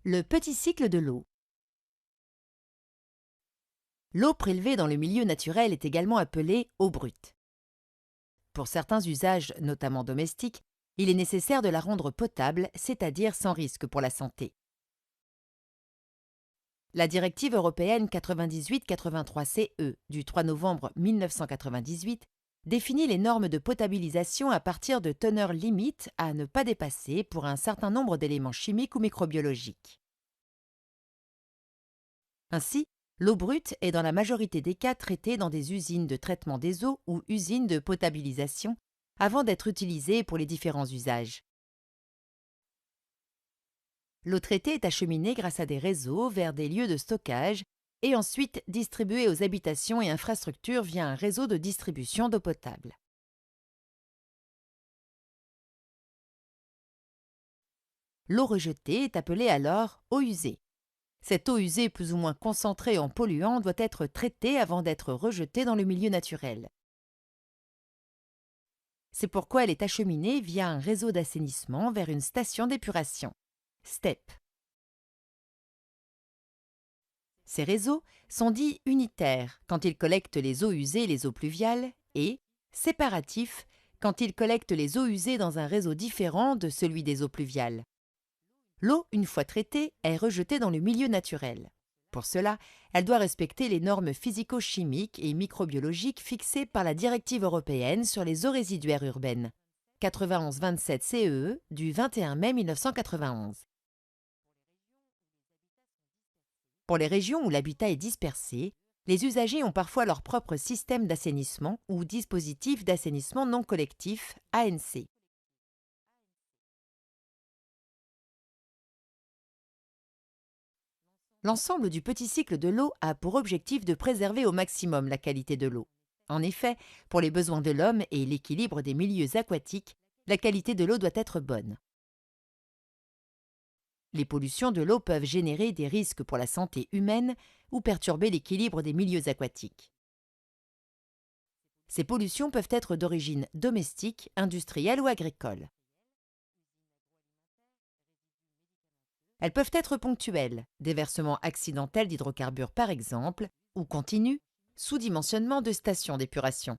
Le petit cycle de l'eau. L'eau prélevée dans le milieu naturel est également appelée eau brute. Pour certains usages, notamment domestiques, il est nécessaire de la rendre potable, c'est-à-dire sans risque pour la santé. La directive européenne 98/83/CE du 3 novembre 1998 définit les normes de potabilisation à partir de teneurs limites à ne pas dépasser pour un certain nombre d'éléments chimiques ou microbiologiques. Ainsi, l'eau brute est dans la majorité des cas traitée dans des usines de traitement des eaux ou usines de potabilisation avant d'être utilisée pour les différents usages. L'eau traitée est acheminée grâce à des réseaux vers des lieux de stockage et ensuite distribuée aux habitations et infrastructures via un réseau de distribution d'eau potable. L'eau rejetée est appelée alors eau usée. Cette eau usée plus ou moins concentrée en polluants doit être traitée avant d'être rejetée dans le milieu naturel. C'est pourquoi elle est acheminée via un réseau d'assainissement vers une station d'épuration, STEP. Ces réseaux sont dits unitaires quand ils collectent les eaux usées et les eaux pluviales et séparatifs quand ils collectent les eaux usées dans un réseau différent de celui des eaux pluviales. L'eau, une fois traitée, est rejetée dans le milieu naturel. Pour cela, elle doit respecter les normes physico-chimiques et microbiologiques fixées par la Directive européenne sur les eaux résiduaires urbaines, 91/27/CEE du 21 mai 1991. Pour les régions où l'habitat est dispersé, les usagers ont parfois leur propre système d'assainissement ou dispositif d'assainissement non collectif, ANC. L'ensemble du petit cycle de l'eau a pour objectif de préserver au maximum la qualité de l'eau. En effet, pour les besoins de l'homme et l'équilibre des milieux aquatiques, la qualité de l'eau doit être bonne. Les pollutions de l'eau peuvent générer des risques pour la santé humaine ou perturber l'équilibre des milieux aquatiques. Ces pollutions peuvent être d'origine domestique, industrielle ou agricole. Elles peuvent être ponctuelles, déversement accidentel d'hydrocarbures par exemple, ou continus, sous-dimensionnement de stations d'épuration.